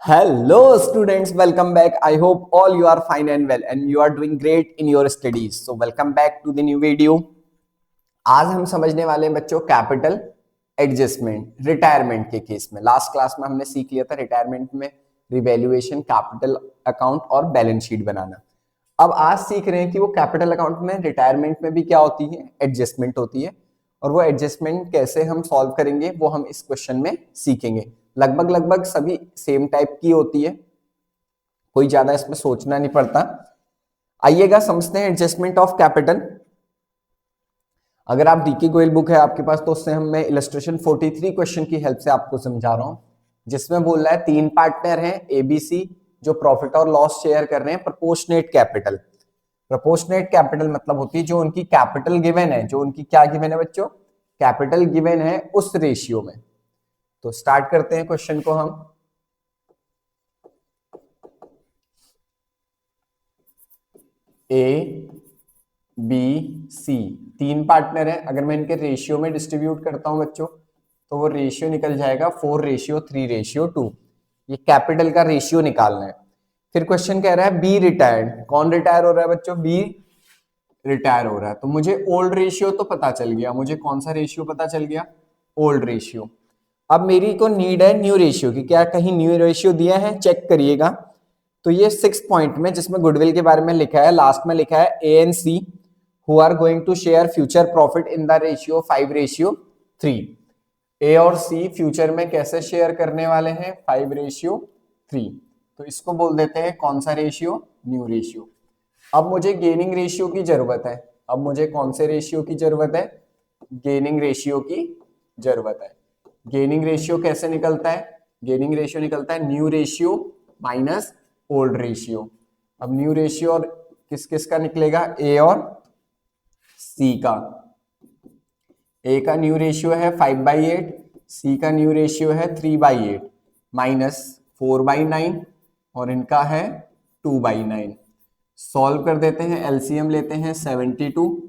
Hello students, welcome back. I hope all you are fine and well and you are doing great in your studies. So welcome back to the new video. आज हम समझने वाले हैं बच्चों capital adjustment retirement के case में। Last class में हमने सीख लिया था रिटायरमेंट में रिवैल्यूएशन, कैपिटल अकाउंट और बैलेंस शीट बनाना। अब आज सीख रहे हैं कि वो कैपिटल अकाउंट में रिटायरमेंट में भी क्या होती है, एडजस्टमेंट होती है, और वो एडजस्टमेंट कैसे हम सॉल्व करेंगे वो हम इस क्वेश्चन में सीखेंगे। लगभग सभी सेम टाइप की होती है, कोई ज्यादा इसमें सोचना नहीं पड़ता। आइएगा समझते हैं एडजस्टमेंट ऑफ कैपिटल। अगर आप डीके गोयल बुक है आपके पास तो उससे मैं इलस्ट्रेशन 43 क्वेश्चन की हेल्प से आपको समझा रहा हूं, जिसमें बोल रहा है तीन पार्टनर हैं एबीसी जो प्रॉफिट और लॉस शेयर कर रहे हैं प्रोपोर्शनेट कैपिटल। प्रोपोर्शनेट कैपिटल मतलब होती है जो उनकी कैपिटल गिवन है, जो उनकी क्या गिवन है बच्चों, कैपिटल गिवन है उस रेशियो में। तो स्टार्ट करते हैं क्वेश्चन को हम। ए बी सी तीन पार्टनर है, अगर मैं इनके रेशियो में डिस्ट्रीब्यूट करता हूं बच्चों तो वो रेशियो निकल जाएगा 4:3:2। ये कैपिटल का रेशियो निकालना है। फिर क्वेश्चन कह रहा है बी रिटायर्ड। कौन रिटायर हो रहा है बच्चों, बी रिटायर हो रहा है। तो मुझे ओल्ड रेशियो तो पता चल गया, मुझे कौन सा रेशियो पता चल गया, ओल्ड रेशियो। अब मेरी को नीड है न्यू रेशियो की। क्या कहीं न्यू रेशियो दिया है, चेक करिएगा। तो ये 6 पॉइंट में जिसमें गुडविल के बारे में लिखा है, लास्ट में लिखा है A and C who are going to share future profit in the ratio 5:3। A और सी फ्यूचर में कैसे शेयर करने वाले हैं, 5:3। तो इसको बोल देते हैं कौन सा रेशियो, न्यू रेशियो। अब मुझे गेनिंग रेशियो की जरूरत है। अब मुझे कौन से रेशियो की जरूरत है, गेनिंग रेशियो की जरूरत है। गेनिंग रेशियो कैसे निकलता है, गेनिंग रेशियो निकलता है new ratio minus old ratio. अब न्यू रेशियो और किस किस का निकलेगा, ए और सी का। ए का न्यू रेशियो है 5/8, सी का न्यू रेशियो है 3/8 माइनस 4/9 और इनका है 2/9। सॉल्व कर देते हैं, एलसीएम लेते हैं 72,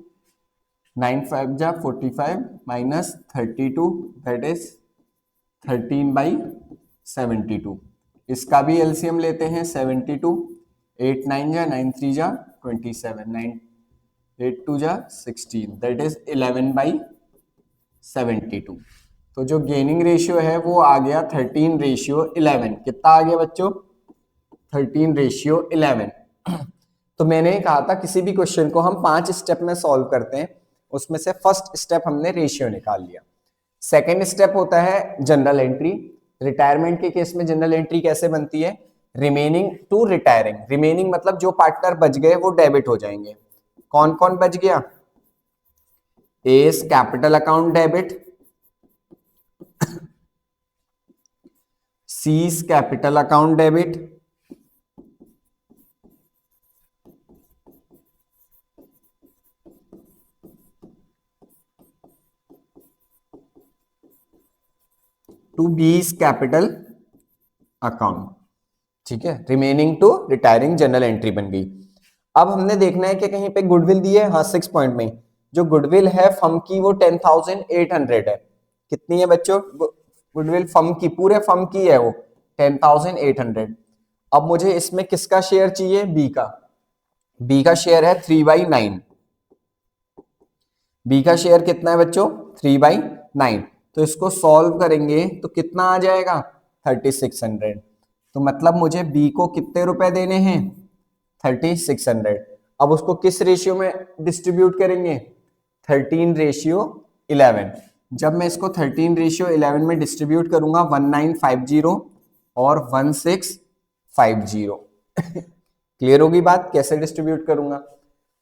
9 5 जा 45 माइनस 32 दैट इज 13/72। इसका भी एलसीएम लेते हैं 72, 8 9 जा 9 3 जा 27, 9 8 2 जा 16 दैट इज 11/72। तो जो गेनिंग रेशियो है वो आ गया 13:11। कितना आ गया बच्चों, 13:11। तो मैंने कहा था किसी भी क्वेश्चन को हम 5 स्टेप में सॉल्व करते हैं, उसमें से फर्स्ट स्टेप हमने रेशियो निकाल लिया। सेकेंड स्टेप होता है जनरल एंट्री। रिटायरमेंट के केस में जनरल एंट्री कैसे बनती है, रिमेनिंग टू रिटायरिंग। रिमेनिंग मतलब जो पार्टनर बच गए वो डेबिट हो जाएंगे। कौन कौन बच गया, A's capital account debit, C's capital account debit, to B's capital account. ठीक है, remaining to retiring journal entry बन गई। अब हमने देखना है कि कहीं पे गुडविल दी है, हाँ 6 पॉइंट में जो गुडविल है फर्म की वो 10,800 है। कितनी है बच्चों गुडविल, फर्म की, पूरे फर्म की है वो 10,800। अब मुझे इसमें किसका शेयर चाहिए, बी का। बी का शेयर है 3/9। बी का शेयर कितना है बच्चों, 3/9। तो इसको सॉल्व करेंगे तो कितना आ जाएगा, 3600। तो मतलब मुझे बी को कितने रुपए देने हैं, 3600। अब उसको किस रेशियो में डिस्ट्रीब्यूट करेंगे, 13:11। जब मैं इसको 13:11 में डिस्ट्रीब्यूट करूंगा 1950 और 1650। क्लियर होगी बात कैसे डिस्ट्रीब्यूट करूंगा।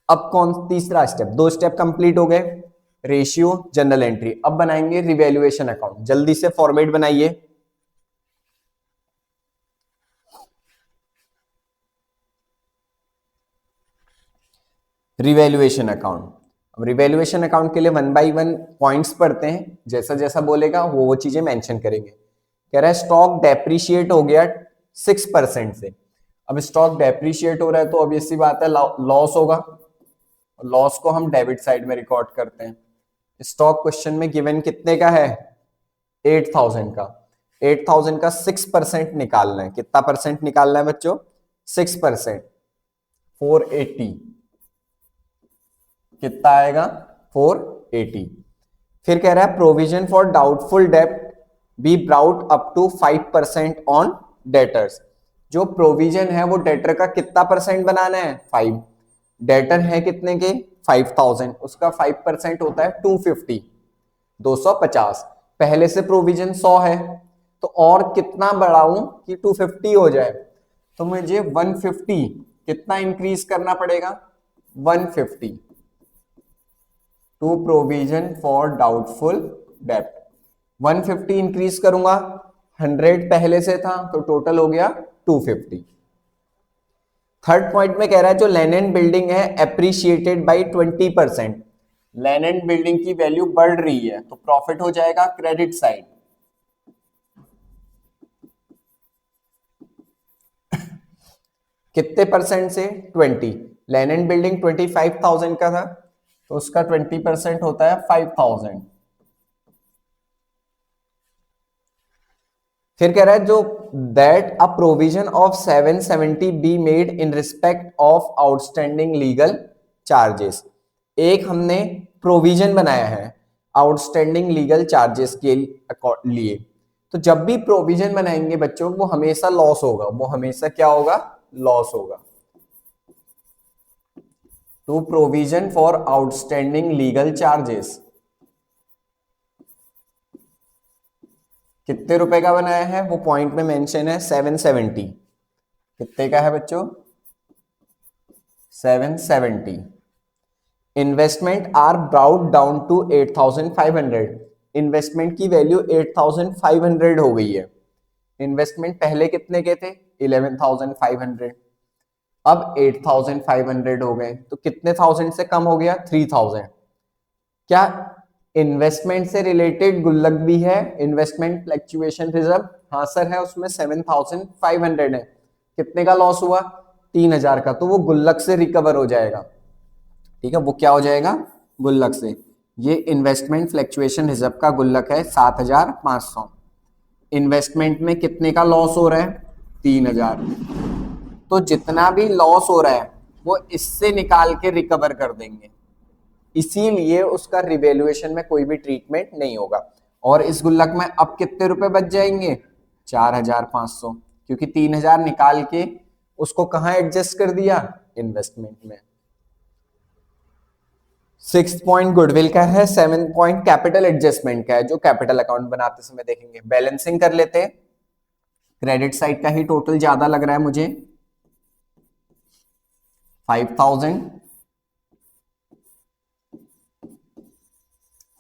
अब कौन तीसरा स्टेप, 2 स्टेप कंप्लीट हो गए, रेशियो जनरल एंट्री। अब बनाएंगे रिवैल्यूएशन अकाउंट। जल्दी से फॉर्मेट बनाइए। Revaluation account. अब रिवैल्यूएशन अकाउंट के लिए 1 by 1 पॉइंट्स पढ़ते हैं, जैसा जैसा बोलेगा वो चीजें मेंशन करेंगे। कह रहा है स्टॉक डेप्रिशिएट हो गया 6% से। अब स्टॉक डेप्रिशिएट हो रहा है तो ऑब्वियस सी बात है लॉस होगा, लॉस को हम डेबिट साइड में रिकॉर्ड करते हैं। स्टॉक क्वेश्चन में गिवन कितने का है, 8,000 का। 8000 का 6% निकालना है। कितना परसेंट निकालना है बच्चों? 6%। 480 कितना आएगा? 480। फिर कह रहा है प्रोविजन फॉर डाउटफुल डेब्ट be brought up to 5% on debtors. जो प्रोविजन है वो डेटर का कितना परसेंट बनाना है? 5। डेटर है कितने के? 5000, उसका 5% होता है 250, 250। पहले से प्रोविजन 100 है, तो और कितना बढ़ाऊं कि 250 हो जाए? तो मुझे 150 कितना इंक्रीज करना पड़ेगा? 150 टू प्रोविजन फॉर डाउटफुल डेब्ट। 150 इंक्रीज करूंगा, 100 पहले से था तो टोटल हो गया 250। थर्ड पॉइंट में कह रहा है जो लैंड एंड बिल्डिंग है appreciated by 20%। Land and building की वैल्यू बढ़ रही है तो प्रॉफिट हो जाएगा क्रेडिट साइड। कितने परसेंट से? 20। लैंड एंड बिल्डिंग 25,000 का था तो उसका 20% होता है 5,000। फिर कह रहा है जो that a provision of 770 be made in respect of outstanding legal charges. एक हमने प्रोविजन बनाया है आउटस्टैंडिंग लीगल चार्जेस के लिए। तो जब भी प्रोविजन बनाएंगे बच्चों वो हमेशा लॉस होगा, वो हमेशा क्या होगा? लॉस होगा। To provision for outstanding legal charges कितने रुपए का बनाया है? वो पॉइंट में मेंशन है 770। कितने का है बच्चों? 770। Investment are brought down to 8500। Investment की वैल्यू 8500 हो गई है। इन्वेस्टमेंट पहले कितने के थे? 11500। अब 8500 हो गए तो कितने थाउजेंड से कम हो गया? 3000। क्या इन्वेस्टमेंट से रिलेटेड गुल्लक भी है? Investment fluctuation reserve? हाँ सर है, उसमें 7500 है। कितने का लॉस हुआ? 3000 का। तो वो गुल्लक से रिकवर हो जाएगा। ठीक है, वो क्या हो जाएगा? गुल्लक से। ये इन्वेस्टमेंट फ्लक्चुएशन रिजर्व का गुल्लक है 7500। इन्वेस्टमेंट में कितने का लॉस हो रहा है? 3000। तो जितना भी लॉस हो रहा है वो इससे निकाल के रिकवर कर देंगे, इसीलिए उसका रिवैल्यूएशन में कोई भी ट्रीटमेंट नहीं होगा। और इस गुल्लक में अब कितने रुपए बच जाएंगे? 4500, क्योंकि 3000 निकाल के उसको कहां एडजस्ट कर दिया? इन्वेस्टमेंट में। 6 पॉइंट गुडविल का है, 7 पॉइंट कैपिटल एडजस्टमेंट का है, जो कैपिटल अकाउंट बनाते समय देखेंगे। बैलेंसिंग कर लेते हैं। क्रेडिट साइड का ही टोटल ज्यादा लग रहा है मुझे, 5000,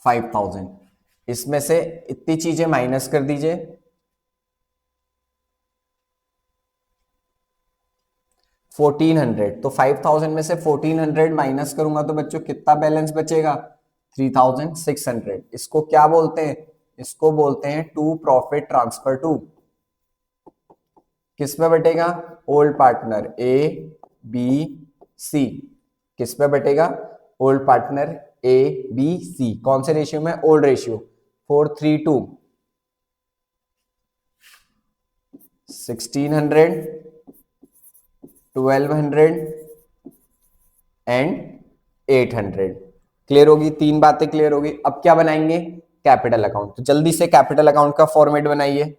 5000। इसमें से इतनी चीजें माइनस कर दीजिए। 1400। तो 5000 में से 1400 माइनस करूंगा तो बच्चों कितना बैलेंस बचेगा? 3600। इसको क्या बोलते हैं? इसको बोलते हैं टू प्रॉफिट ट्रांसफर टू। किस पे बटेगा? Old partner A B C. किस पे बटेगा? Old partner A B C. कौन से रेशियो में? Old ratio. 4:3:2। 1600, 1200 एंड 800। क्लियर होगी? तीन बातें क्लियर होगी। अब क्या बनाएंगे? Capital account. तो जल्दी से कैपिटल अकाउंट का फॉर्मेट बनाइए।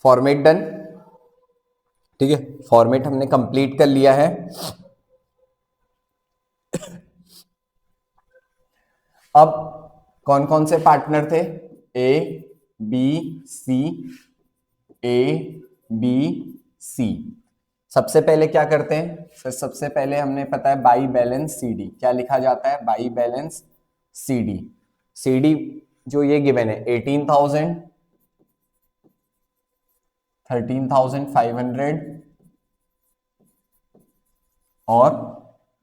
Format done. ठीक है, फॉर्मेट हमने कंप्लीट कर लिया है। अब कौन कौन से पार्टनर थे? A B C, A B C. सबसे पहले क्या करते हैं सर? सबसे पहले हमने पता है बाई बैलेंस सी डी। क्या लिखा जाता है? By balance C D. C D जो ये गिवन है 18,000, 13,500 और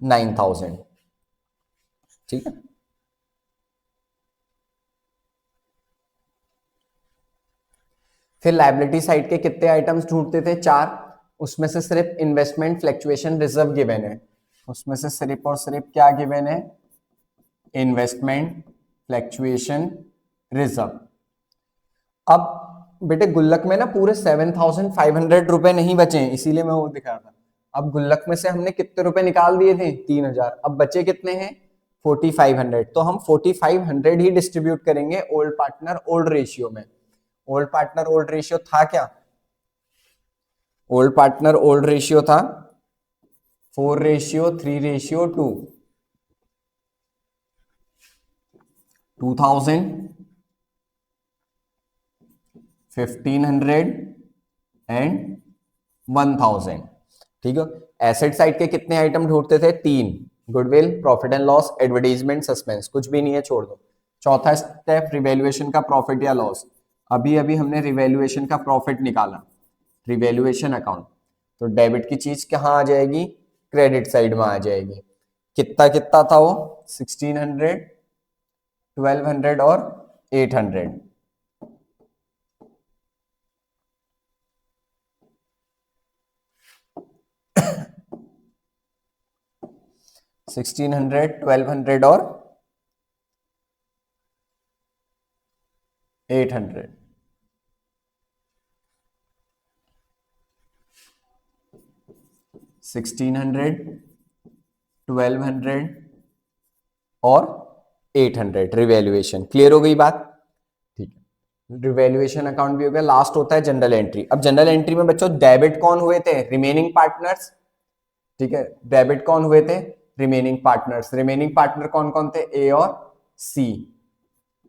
9,000। ठीक है, फिर लायबिलिटी साइड के कितने आइटम्स ढूंढते थे? 4। उसमें से सिर्फ इन्वेस्टमेंट फ्लक्चुएशन रिजर्व गिवन है। उसमें से सिर्फ और सिर्फ क्या गिवन है? Investment fluctuation reserve. अब बेटे गुल्लक में ना पूरे 7,500 रुपए नहीं बचे हैं, इसीलिए मैं वो दिखा रहा था। अब गुल्लक में से हमने कितने रुपए निकाल दिए थे? 3,000। अब बचे कितने हैं? 4,500। तो हम 4,500 ही डिस्ट्रीब्यूट करेंगे ओल्ड पार्टनर ओल्ड रेशियो में। ओल्ड पार्टनर ओल्ड रेशियो था क्या? ओल्ड पार्टनर ओल्ड रेशियो था 4:3:2। 2,000, 1,500 एंड 1,000। ठीक है, एसेट साइड के कितने आइटम ढूंढते थे? 3। Goodwill, profit and loss, advertisement, suspense. कुछ भी नहीं है, छोड़ दो। चौथा स्टेप रिवैल्यूएशन का प्रॉफिट या लॉस। अभी अभी हमने रिवैल्यूएशन का प्रॉफिट निकाला, रिवैल्यूएशन अकाउंट। तो डेबिट की चीज कहाँ आ जाएगी? क्रेडिट साइड में आ जाएगी। कितना कितना था वो? 1,600, 1,200 और 800। 1,600, 1,200 और 800। 1,600, 1,200 और 800 रिवैल्यूएशन। क्लियर हो गई बात? ठीक है, रिवैल्यूएशन अकाउंट भी हो गया। लास्ट होता है जनरल एंट्री। अब जनरल एंट्री में बच्चों डेबिट कौन हुए थे? Remaining partners. ठीक है, डेबिट कौन हुए थे? Remaining partners. रिमेनिंग पार्टनर कौन कौन थे? ए और सी।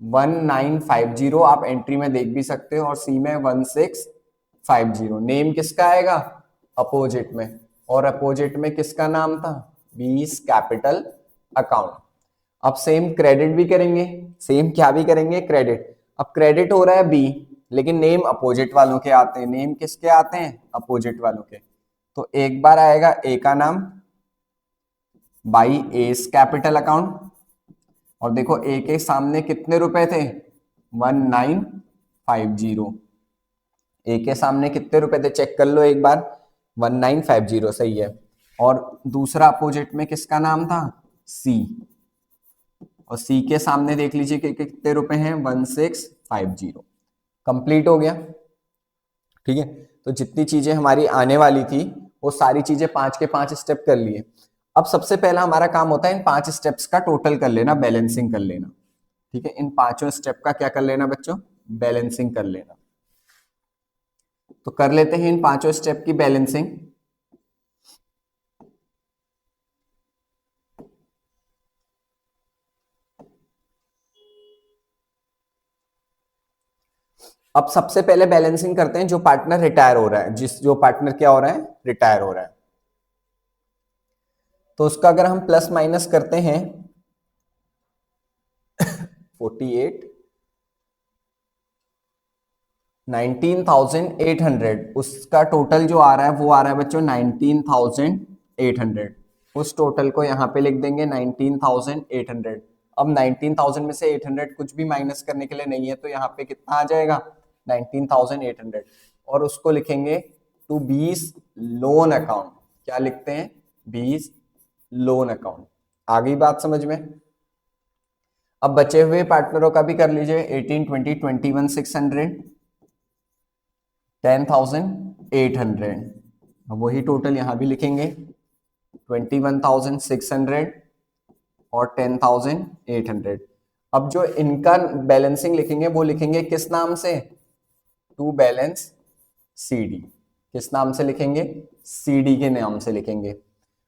1950 आप एंट्री में देख भी सकते हो, और सी में 1650। नेम किसका आएगा? अपोजिट में। और अपोजिट में किसका नाम था? बीस कैपिटल अकाउंट। अब सेम क्रेडिट भी करेंगे। सेम क्या भी करेंगे? क्रेडिट। अब क्रेडिट हो रहा है बी, लेकिन नेम अपोजिट वालों के आते हैं। नेम किसके आते हैं? अपोजिट वालों के। तो एक बार आएगा ए का नाम बाई एस कैपिटल अकाउंट। और देखो ए के सामने कितने रुपए थे? 1950। ए के सामने कितने रुपए थे? चेक कर लो एक बार। 1950 सही है। और दूसरा अपोजिट में किसका नाम था? सी। और सी के सामने देख लीजिए कि कितने रुपए हैं? 1650। कंप्लीट हो गया। ठीक है, तो जितनी चीजें हमारी आने वाली थी वो सारी चीजें 5 के 5 स्टेप कर लिए। अब सबसे पहला हमारा काम होता है इन 5 स्टेप्स का टोटल कर लेना, बैलेंसिंग कर लेना। ठीक है, इन पांचों स्टेप का क्या कर लेना बच्चों? बैलेंसिंग कर लेना। तो कर लेते हैं इन पांचों स्टेप की बैलेंसिंग। अब सबसे पहले बैलेंसिंग करते हैं जो पार्टनर रिटायर हो रहा है, जो पार्टनर क्या हो रहा है? रिटायर हो रहा है। तो उसका अगर हम प्लस माइनस करते हैं 48, 19,800, उसका टोटल जो आ रहा है वो आ रहा है बच्चों 19,800। उस टोटल को यहां पे लिख देंगे 19,800। अब 19,000 में से 800 कुछ भी माइनस करने के लिए नहीं है, तो यहाँ पे कितना आ जाएगा? 19,800। और उसको लिखेंगे टू बीस लोन अकाउंट। क्या लिखते हैं? बीस लोन अकाउंट। आ गई बात समझ में? अब बचे हुए पार्टनरों का भी कर लीजिए। 18, 20, 21, 600, 10,800। अब वही टोटल यहां भी लिखेंगे 21,600 और 10,800। अब जो इनका बैलेंसिंग लिखेंगे वो लिखेंगे किस नाम से? टू बैलेंस CD, किस नाम से लिखेंगे? CD के नाम से लिखेंगे।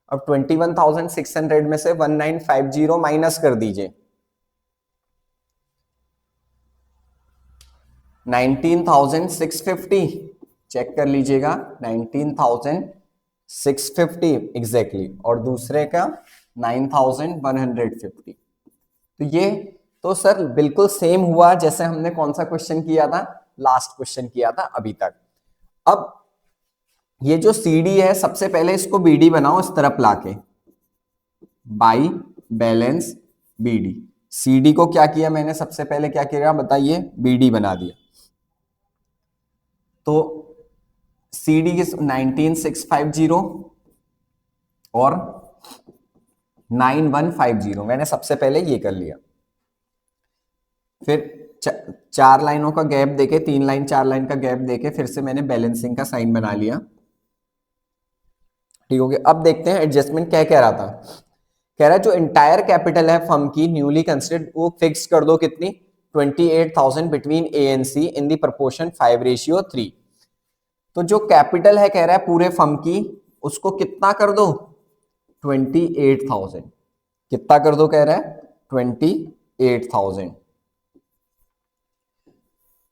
अब 21,600 में से 1950 माइनस कर दीजिए, 19,650, चेक कर लीजिएगा, 19,650 एग्जैक्टली, और दूसरे का 9,150। तो ये तो सर बिल्कुल सेम हुआ जैसे हमने कौन सा क्वेश्चन किया था, लास्ट क्वेश्चन किया था अभी तक। अब ये जो CD है, सबसे पहले इसको BD बनाओ इस तरफ लाके, बाई बैलेंस BD। CD को क्या किया मैंने, सबसे पहले क्या किया बताइए, BD बना दिया। तो CD किस 19,650 और 9,150, मैंने सबसे पहले ये कर लिया। फिर चार लाइनों का गैप देके, 3 लाइन 4 लाइन का गैप देके फिर से मैंने बैलेंसिंग का साइन बना लिया। ठीक हो गया। अब देखते हैं एडजस्टमेंट क्या कह रहा था। कह रहा है जो इंटायर कैपिटल है फर्म की न्यूली कंसिडर्ड, वो फिक्स कर दो कितनी, 28,000 between A and C in the proportion 5:3। तो जो कैपिटल है कह रहा है पूरे फर्म की, उसको कितना कर दो, 28,000। कितना कर दो कह रहा है, 28,000,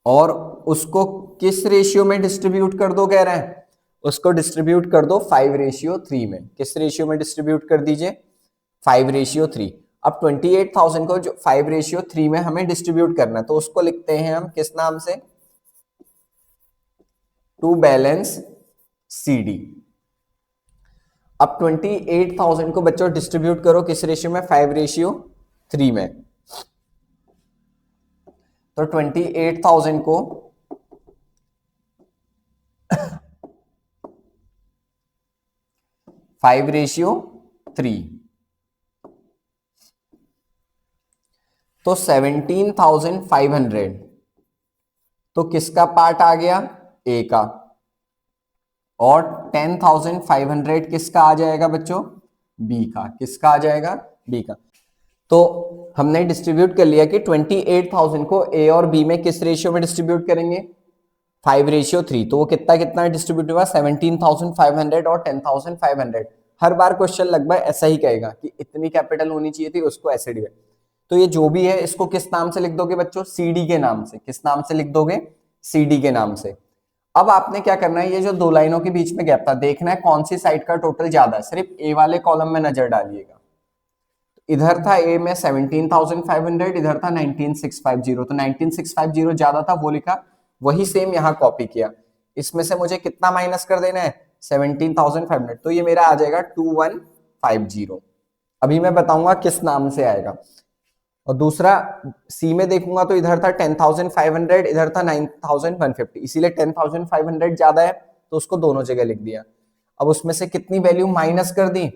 और उसको किस रेशियो में डिस्ट्रीब्यूट कर दो कह रहा है, उसको डिस्ट्रीब्यूट कर दो 5:3 में। किस रेशियो में डिस्ट्रीब्यूट कर दीजिए, 5:3। अब 28,000 को जो 5:3 में हमें डिस्ट्रीब्यूट करना है, तो उसको लिखते हैं हम किस नाम से, टू बैलेंस CD। अब 28,000 को बच्चों डिस्ट्रीब्यूट करो किस रेशियो में, 5:3 में। तो 28,000 को 5:3, तो 17,500, तो किसका पार्ट आ गया, A का, और 10,500 किसका आ जाएगा बच्चों, B का। किसका आ जाएगा, B का। तो हमने डिस्ट्रीब्यूट कर लिया कि 28,000 को A और B में किस रेशियो में डिस्ट्रीब्यूट करेंगे, 5:3। तो वो कितना कितना डिस्ट्रीब्यूट हुआ, 17,500 और 10,500। हर बार क्वेश्चन लगभग ऐसा ही कहेगा कि इतनी कैपिटल होनी चाहिए थी, उसको ऐसे डिवाइड। तो ये जो भी है इसको किस नाम से लिख दोगे बच्चों, CD के नाम से। किस नाम से लिख दोगे, CD के नाम से। अब आपने क्या करना है, ये जो दो लाइनों के बीच में गैप था, देखना है कौन सी साइड का टोटल ज्यादा है, सिर्फ A वाले कॉलम में नजर डालिएगा। इधर था A में 17,500, इधर था 19,650, तो 19,650 ज्यादा था, वो लिखा, वही सेम यहाँ कॉपी किया। इसमें से मुझे कितना माइनस कर देना है, 17,500, तो ये मेरा आ जाएगा 2150। अभी मैं बताऊंगा किस नाम से आएगा। और दूसरा C में देखूंगा तो इधर था 10,500, इधर था 9,150, इसीलिए 10,500 ज्यादा है, तो उसको दोनों जगह लिख दिया। अब उसमें से कितनी वैल्यू माइनस कर दी,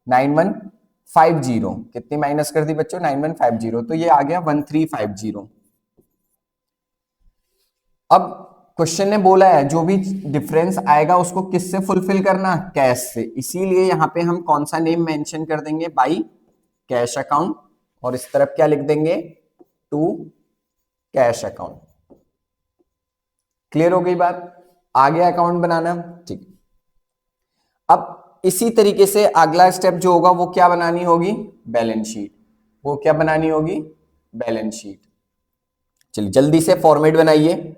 9150। कितनी माइनस कर दी बच्चों, 9150, तो ये आ गया 1350। अब क्वेश्चन ने बोला है जो भी डिफरेंस आएगा उसको किससे फुलफिल करना, कैश से। इसीलिए यहां पे हम कौन सा नेम मेंशन कर देंगे, बाई कैश अकाउंट, और इस तरफ क्या लिख देंगे, टू कैश अकाउंट। क्लियर हो गई बात, आ गया अकाउंट बनाना, ठीक। अब इसी तरीके से अगला स्टेप जो होगा वो क्या बनानी होगी, बैलेंस शीट। वो क्या बनानी होगी, बैलेंस शीट। चलिए जल्दी से फॉर्मेट बनाइए।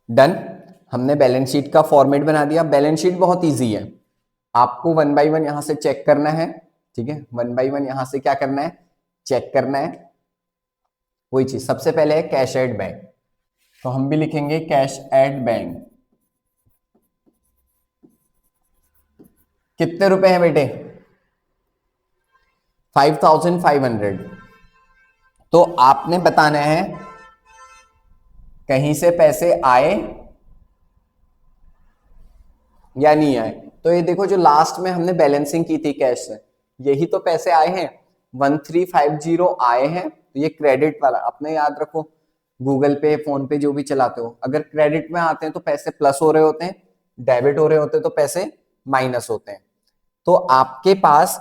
डन, हमने बैलेंस शीट का फॉर्मेट बना दिया। बैलेंस शीट बहुत इजी है, आपको 1 बाय 1 यहां से चेक करना है, ठीक है। 1 बाय 1 यहां से क्या करना है, चेक करना है। वही चीज, सबसे पहले है कैश एट बैंक, तो हम भी लिखेंगे कैश एट बैंक। कितने रुपए हैं बेटे? 5500। तो आपने बताना है कहीं से पैसे आए या नहीं आए। तो ये देखो, जो लास्ट में हमने बैलेंसिंग की थी कैश से, यही तो पैसे आए हैं, 1350 आए हैं। तो ये क्रेडिट वाला अपने याद रखो, गूगल पे फोन पे जो भी चलाते हो, अगर क्रेडिट में आते हैं तो पैसे प्लस हो रहे होते हैं, डेबिट हो रहे होते हैं तो पैसे माइनस होते हैं। तो आपके पास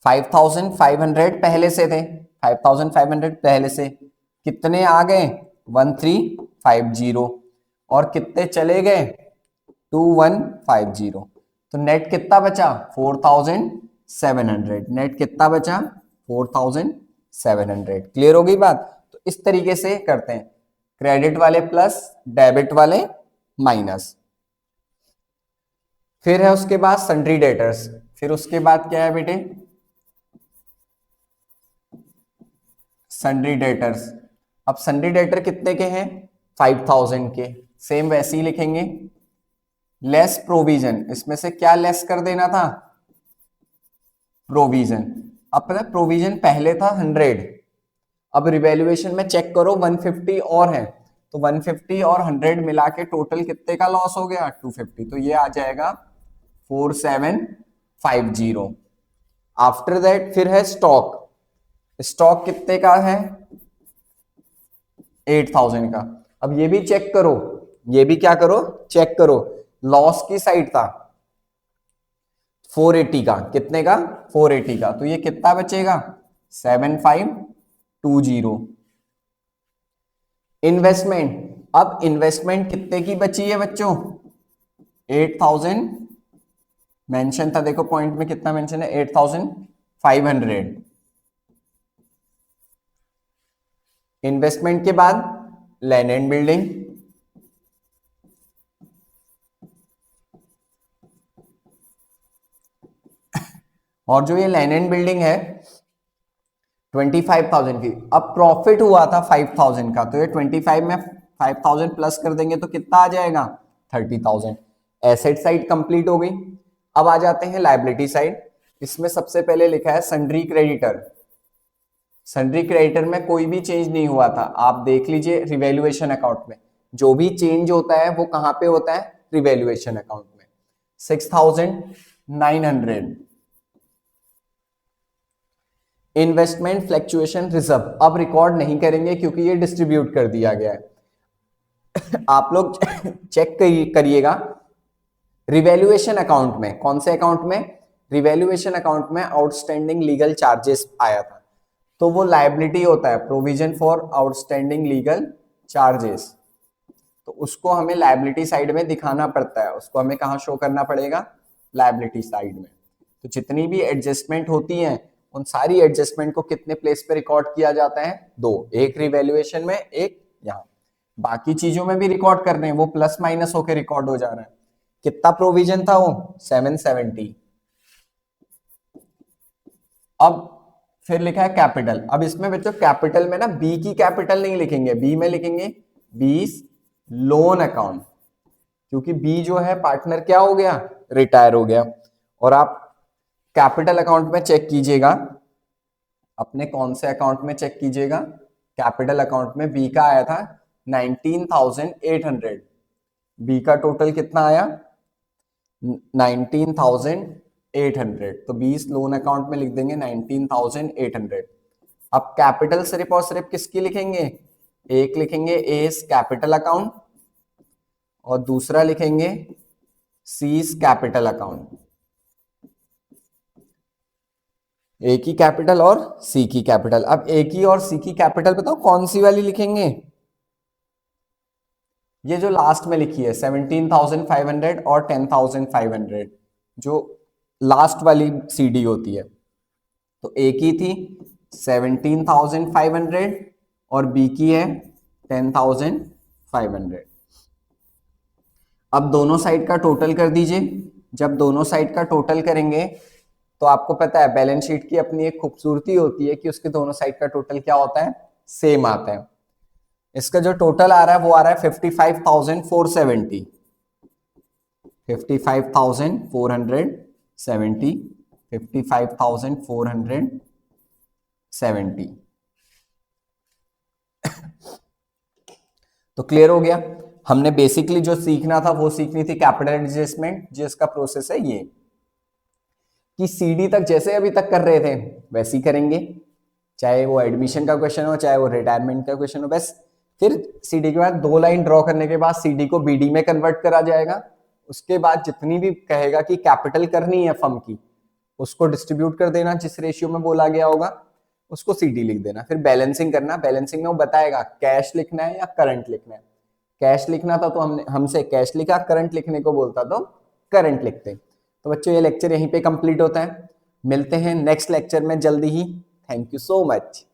5500 पहले से थे, 5500 पहले से, कितने आ गए? 1350, और कितने चले गए? 2150। तो नेट कितना बचा? 4700। नेट कितना बचा? 4700। क्लियर हो गई बात? तो इस तरीके से करते हैं, क्रेडिट वाले प्लस, डेबिट वाले माइनस। फिर है उसके बाद सन्ड्री डेटर्स। फिर उसके बाद क्या है बेटे? Sundry debtors. अब सन्ड्री डेटर कितने के हैं? 5000 के। सेम वैसे ही लिखेंगे, लेस प्रोविजन। इसमें से क्या लेस कर देना था? प्रोविजन। अब पता है प्रोविजन पहले था 100, अब रिवैल्यूएशन में चेक करो 150 और है, तो 150 और 100 मिला के टोटल कितने का लॉस हो गया? 250। तो ये आ जाएगा 4750। आफ्टर दैट फिर है स्टॉक। स्टॉक कितने का है? 8000 का। अब ये भी चेक करो, ये भी क्या करो? चेक करो। लॉस की साइड था 480 का। कितने का? 480 का। तो ये कितना बचेगा? 7520। इन्वेस्टमेंट। अब इन्वेस्टमेंट कितने की बची है बच्चों? 8000 मेंशन था, देखो पॉइंट में कितना मेंशन है? 8500। इन्वेस्टमेंट के बाद लैंड एंड बिल्डिंग, और जो ये लैंड एंड बिल्डिंग है 25,000 की। अब प्रॉफिट हुआ था 5,000 का, तो ये 25 में 5,000 प्लस कर देंगे तो कितना आ जाएगा? 30,000। एसेट साइड कंप्लीट हो गई। अब आ जाते हैं लायबिलिटी साइड। इसमें सबसे पहले लिखा है सन्ड्री क्रेडिटर। सन्ड्री क्रेडिटर में कोई भी चेंज नहीं हुआ था, आप देख लीजिए रिवैल्यूएशन अकाउंट में जो भी चेंज होता है वो कहां पे होता है? रिवैल्यूएशन अकाउंट में। 6,900। इन्वेस्टमेंट फ्लैक्चुएशन रिजर्व अब रिकॉर्ड नहीं करेंगे क्योंकि ये डिस्ट्रीब्यूट कर दिया गया है। आप लोग चेक करिएगा रिवैल्यूएशन अकाउंट में, कौन से अकाउंट में? रिवैल्यूएशन अकाउंट में आउटस्टैंडिंग लीगल चार्जेस आया था, तो वो लायबिलिटी होता है, provision for outstanding legal charges. तो उसको हमें लायबिलिटी साइड में दिखाना पड़ता है, उसको हमें कहां शो करना पड़ेगा? लायबिलिटी साइड में। तो जितनी भी एडजस्टमेंट होती हैं उन सारी एडजस्टमेंट को कितने प्लेस पे रिकॉर्ड किया जाता है? 2, एक रिवैल्यूएशन में, एक यहाँ। बाकी चीजों में भी रिकॉर्ड कर रहे हैं, वो प्लस माइनस होकर रिकॉर्ड हो जा रहा है। कितना प्रोविजन था वो? 770। अब फिर लिखा है कैपिटल। अब इसमें बच्चों कैपिटल में ना बी की कैपिटल नहीं लिखेंगे, बी में लिखेंगे 20 लोन अकाउंट, क्योंकि बी जो है पार्टनर क्या हो गया? रिटायर हो गया। और आप कैपिटल अकाउंट में चेक कीजिएगा, अपने कौन से अकाउंट में चेक कीजिएगा? कैपिटल अकाउंट में बी का आया था 19,800। बी का टोटल कितना आया? 19,800। तो 20 लोन अकाउंट में लिख देंगे 19,800। अब कैपिटल सिर्फ और सिर्फ किसकी लिखेंगे? एक लिखेंगे एस कैपिटल अकाउंट और दूसरा लिखेंगे सीज कैपिटल अकाउंट। ए की कैपिटल और सी की कैपिटल। अब ए की और सी की कैपिटल बताओ कौन सी वाली लिखेंगे? ये जो लास्ट में लिखी है 17,500 और 10,500, जो लास्ट वाली सीडी होती है। तो ए की थी 17,500 और बी की है 10,500। अब दोनों साइड का टोटल कर दीजिए। जब दोनों साइड का टोटल करेंगे तो आपको पता है बैलेंस शीट की अपनी एक खूबसूरती होती है कि उसके दोनों साइड का टोटल क्या होता है, सेम आता है। इसका जो टोटल आ रहा है वो आ रहा है 55,470, 55,470, 55,470। तो क्लियर हो गया। हमने बेसिकली जो सीखना था वो सीखनी थी कैपिटल एडजस्टमेंट, जिसका प्रोसेस है ये कि सीडी तक जैसे अभी तक कर रहे थे वैसे ही करेंगे, चाहे वो एडमिशन का क्वेश्चन हो चाहे वो रिटायरमेंट का क्वेश्चन हो। बस फिर सीडी के बाद 2 लाइन ड्रॉ करने के बाद सीडी को बीडी में कन्वर्ट करा जाएगा। उसके बाद जितनी भी कहेगा कि कैपिटल करनी है फर्म की, उसको डिस्ट्रीब्यूट कर देना जिस रेशियो में बोला गया होगा, उसको सीडी लिख देना। फिर बैलेंसिंग करना, बैलेंसिंग में वो बताएगा कैश लिखना है या करंट लिखना है। कैश लिखना था तो हमने हमसे कैश लिखा, करंट लिखने को बोलता तो करंट लिखते। तो बच्चों ये लेक्चर यहीं पे कंप्लीट होता है। मिलते हैं नेक्स्ट लेक्चर में जल्दी ही। Thank you so much.